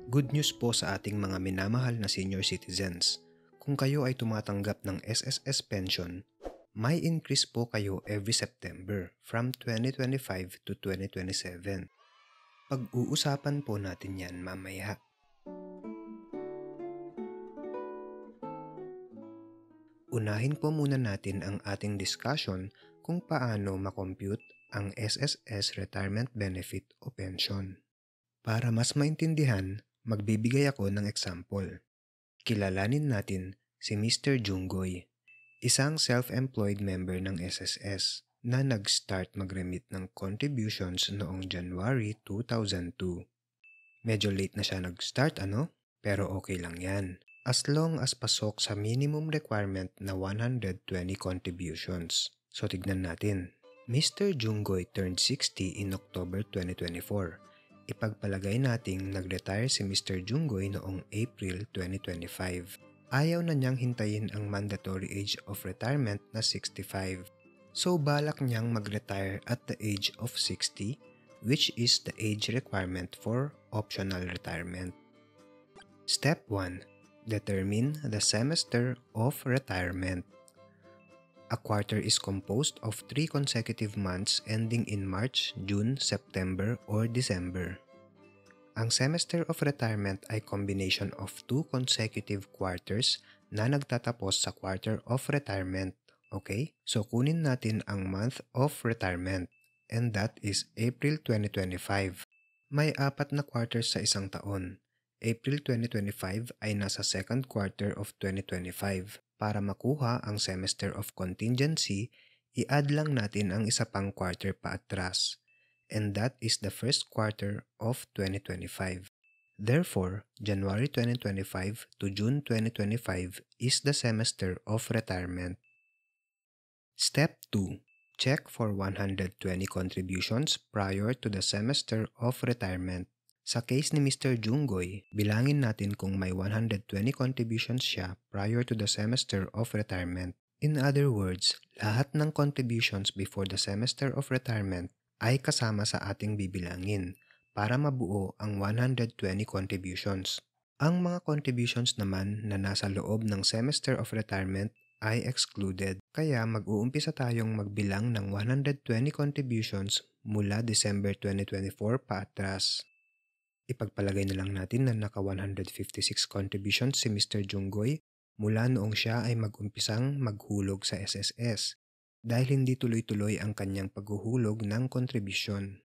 Good news po sa ating mga minamahal na senior citizens. Kung kayo ay tumatanggap ng SSS pension, may increase po kayo every September from 2025 to 2027. Pag-uusapan po natin yan mamaya. Unahin po muna natin ang ating discussion kung paano makompute ang SSS retirement benefit o pension. Para mas maintindihan, magbibigay ako ng example. Kilalanin natin si Mr. Junggoy, isang self-employed member ng SSS na nag-start mag-remit ng contributions noong January 2002. Medyo late na siya nag-start pero okay lang yan. As long as pasok sa minimum requirement na 120 contributions. So tignan natin. Mr. Junggoy turned 60 in October 2024. Ipagpalagay nating nag-retire si Mr. Junggoy noong April 2025. Ayaw na niyang hintayin ang mandatory age of retirement na 65. So balak niyang mag-retire at the age of 60, which is the age requirement for optional retirement. Step 1. Determine the semester of retirement. A quarter is composed of 3 consecutive months ending in March, June, September, or December. Ang semester of retirement ay combination of 2 consecutive quarters na nagtatapos sa quarter of retirement. Okay? So kunin natin ang month of retirement, and that is April 2025. May 4 na quarters sa isang taon. April 2025 ay nasa second quarter of 2025. Para makuha ang semester of contingency, i-add lang natin ang isa pang quarter pa atras, and that is the first quarter of 2025. Therefore, January 2025 to June 2025 is the semester of retirement. Step 2. Check for 120 contributions prior to the semester of retirement. Sa case ni Mr. Junggoy, bilangin natin kung may 120 contributions siya prior to the semester of retirement. In other words, lahat ng contributions before the semester of retirement ay kasama sa ating bibilangin para mabuo ang 120 contributions. Ang mga contributions naman na nasa loob ng semester of retirement ay excluded. Kaya mag-uumpisa tayong magbilang ng 120 contributions mula December 2024 pa atras. Ipagpalagay na lang natin na naka 156 contributions si Mr. Junggoy mula noong siya ay mag-umpisang maghulog sa SSS dahil hindi tuloy-tuloy ang kanyang paghuhulog ng contribution.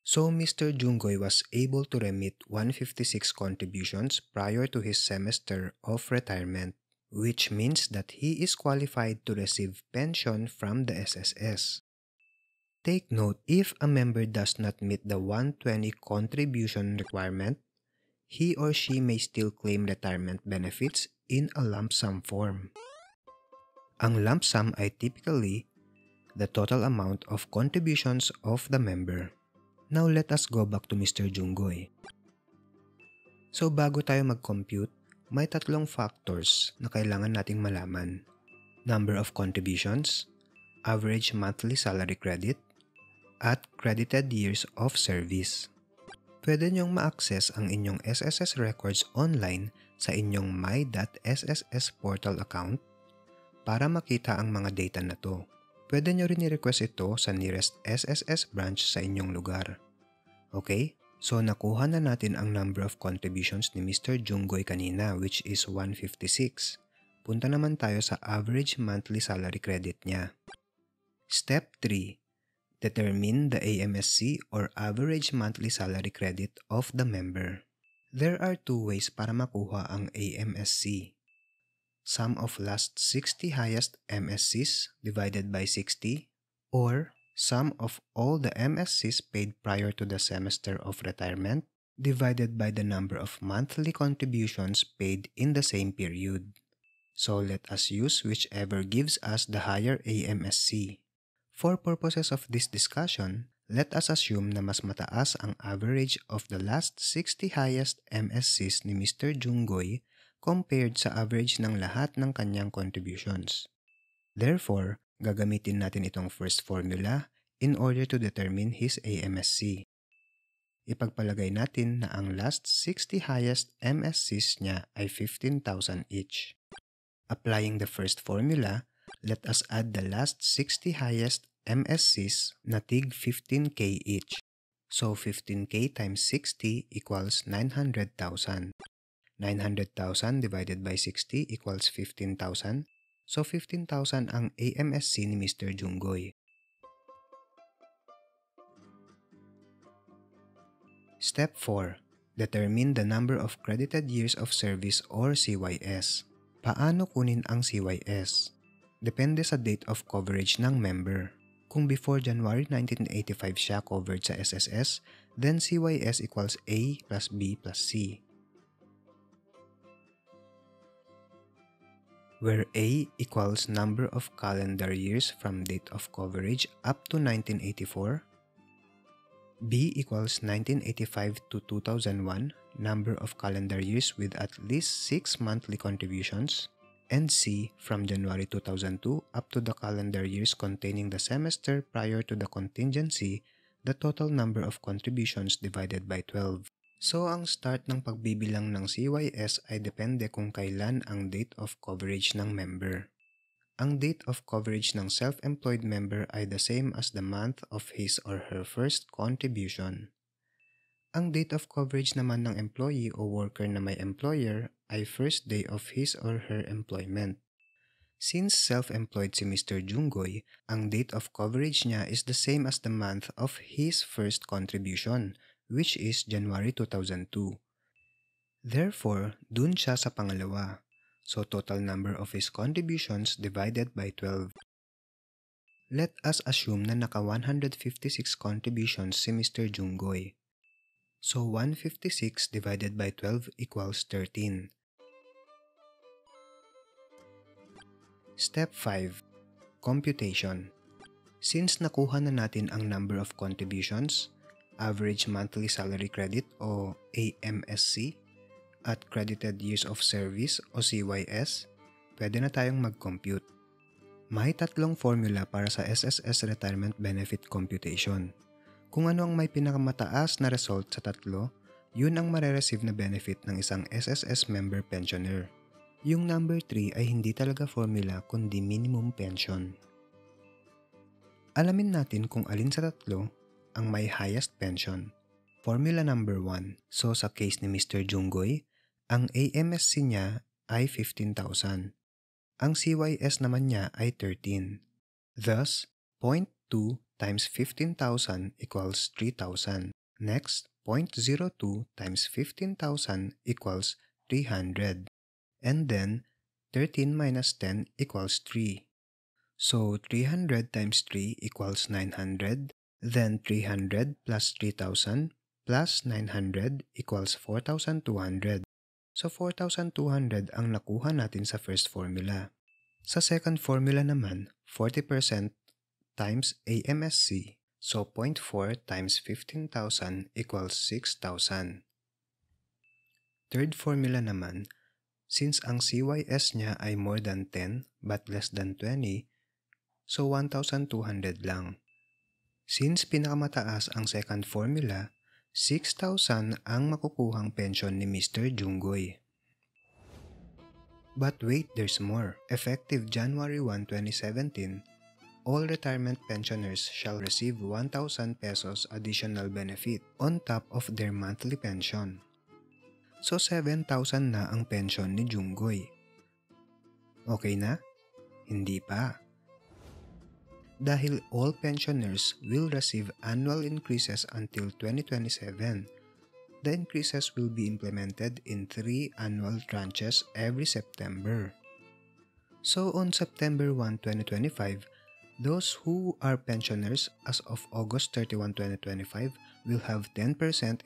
So Mr. Junggoy was able to remit 156 contributions prior to his semester of retirement, which means that he is qualified to receive pension from the SSS. Take note, if a member does not meet the 120 contribution requirement, he or she may still claim retirement benefits in a lump sum form. Ang lump sum ay typically the total amount of contributions of the member. Now let us go back to Mr. Junggoy. So bago tayo mag-compute, may 3 factors na kailangan nating malaman. Number of contributions, average monthly salary credit, at credited years of service. Pwede niyong ma-access ang inyong SSS records online sa inyong my.sss portal account para makita ang mga data na to. Pwede niyo rin i-request ito sa nearest SSS branch sa inyong lugar. Okay? So nakuha na natin ang number of contributions ni Mr. Junggoy kanina, which is 156. Punta naman tayo sa average monthly salary credit niya. Step 3. Determine the AMSC or average monthly salary credit of the member. There are 2 ways para makuha ang AMSC. Sum of last 60 highest MSCs divided by 60, or sum of all the MSCs paid prior to the semester of retirement divided by the number of monthly contributions paid in the same period. So let us use whichever gives us the higher AMSC. For purposes of this discussion, let us assume na mas mataas ang average of the last 60 highest MSCs ni Mr. Junggoy compared sa average ng lahat ng kanyang contributions. Therefore, gagamitin natin itong first formula in order to determine his AMSC. Ipagpalagay natin na ang last 60 highest MSCs niya ay 15,000 each. Applying the first formula, let us add the last 60 highest MSCs na tig 15K each. So 15K times 60 equals 900,000. 900,000 divided by 60 equals 15,000. So 15,000 ang AMSC ni Mr. Junggoy. Step 4. Determine the number of credited years of service or CYS. Paano kunin ang CYS? Depende sa date of coverage ng member. Kung before January 1985 siya covered sa SSS, then CYS equals A plus B plus C. Where A equals number of calendar years from date of coverage up to 1984, B equals 1985 to 2001, number of calendar years with at least 6 monthly contributions, and C from January 2002 up to the calendar years containing the semester prior to the contingency, the total number of contributions divided by 12. So, ang start ng pagbibilang ng CYS ay depende kung kailan ang date of coverage ng member. Ang date of coverage ng self-employed member ay the same as the month of his or her first contribution. Ang date of coverage naman ng employee o worker na may employer ay first day of his or her employment. Since self-employed si Mr. Junggoy, ang date of coverage niya is the same as the month of his first contribution, which is January 2002. Therefore, dun siya sa pangalawa. So, total number of his contributions divided by 12. Let us assume na naka 156 contributions si Mr. Junggoy. So, 156 divided by 12 equals 13. Step 5. Computation. Since nakuha na natin ang number of contributions, average monthly salary credit o AMSC, at credited years of service o CYS, pwede na tayong mag-compute. May tatlong formula para sa SSS Retirement Benefit Computation. Kung ano ang may pinakamataas na result sa tatlo, yun ang marereceive na benefit ng isang SSS member pensioner. Yung number 3 ay hindi talaga formula kundi minimum pension. Alamin natin kung alin sa tatlo ang may highest pension. Formula number 1. So sa case ni Mr. Junggoy, ang AMSC niya ay 15,000. Ang CYS naman niya ay 13. Thus, 0.2 times 15,000 equals 3,000. Next, 0.02 times 15,000 equals 300. And then, 13 minus 10 equals 3. So, 300 times 3 equals 900. Then, 300 plus 3,000 plus 900 equals 4,200. So, 4,200 ang nakuha natin sa first formula. Sa second formula naman, 40% times AMSC. So, 0.4 times 15,000 equals 6,000. Third formula naman, since ang CYS niya ay more than 10 but less than 20, so 1,200 lang. Since pinakamataas ang second formula, 6,000 ang makukuhang pension ni Mr. Junggoy. But wait, there's more. Effective January 1, 2017, all retirement pensioners shall receive 1,000 pesos additional benefit on top of their monthly pension. So 7,000 na ang pension ni Junggoy. Okay na? Hindi pa. Dahil all pensioners will receive annual increases until 2027, the increases will be implemented in 3 annual tranches every September. So on September 1, 2025, those who are pensioners as of August 31, 2025 will have 10%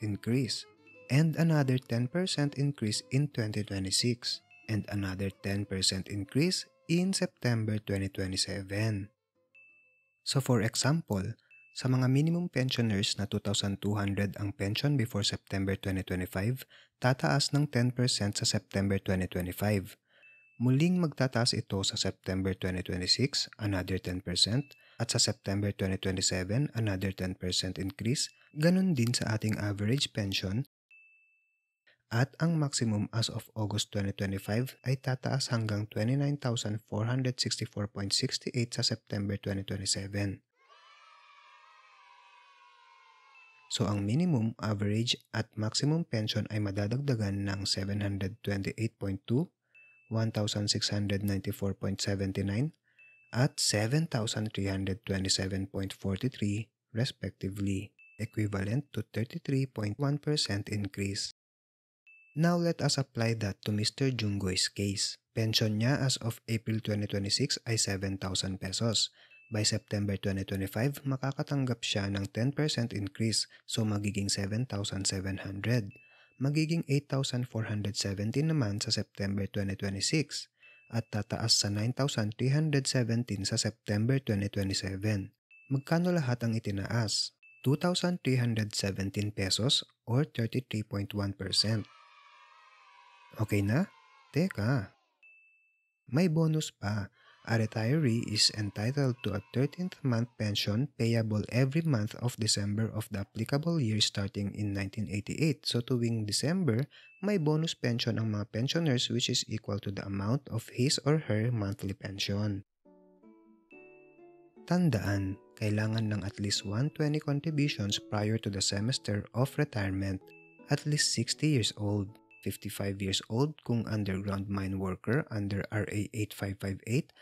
increase, and another 10% increase in 2026, and another 10% increase in September 2027. So for example, sa mga minimum pensioners na 2,200 ang pension before September 2025, tataas ng 10% sa September 2025. Muling magtataas ito sa September 2026, another 10%, at sa September 2027, another 10% increase, Ganon din sa ating average pension at ang maximum as of August 2025 ay tataas hanggang 29,464.68 sa September 2027. So ang minimum, average at maximum pension ay madadagdagan ng 728.2, 1,694.79 at 7,327.43 respectively, equivalent to 33.1% increase. Now let us apply that to Mr. Junggoy's case. Pension niya as of April 2026 ay 7,000 pesos. By September 2025, makakatanggap siya ng 10% increase, so magiging 7,700. Magiging 8,417 naman sa September 2026 at tataas sa 9,317 sa September 2027. Magkano lahat ang itinaas? 2,317 pesos or 33.1%. Okay na? Teka, may bonus pa. A retiree is entitled to a 13th month pension payable every month of December of the applicable year starting in 1988. So tuwing December, may bonus pension ang mga pensioners which is equal to the amount of his or her monthly pension. Tandaan, kailangan ng at least 120 contributions prior to the semester of retirement, at least 60 years old, 55 years old kung underground mine worker under RA 8558,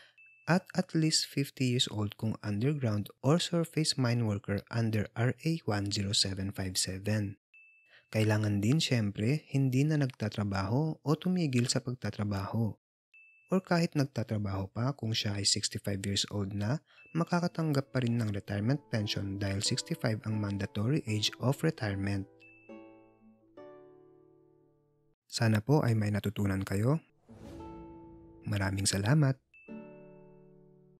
at least 50 years old kung underground or surface mine worker under RA 10757. Kailangan din syempre hindi na nagtatrabaho o tumigil sa pagtatrabaho. Or kahit nagtatrabaho pa kung siya ay 65 years old na, makakatanggap pa rin ng retirement pension dahil 65 ang mandatory age of retirement. Sana po ay may natutunan kayo. Maraming salamat.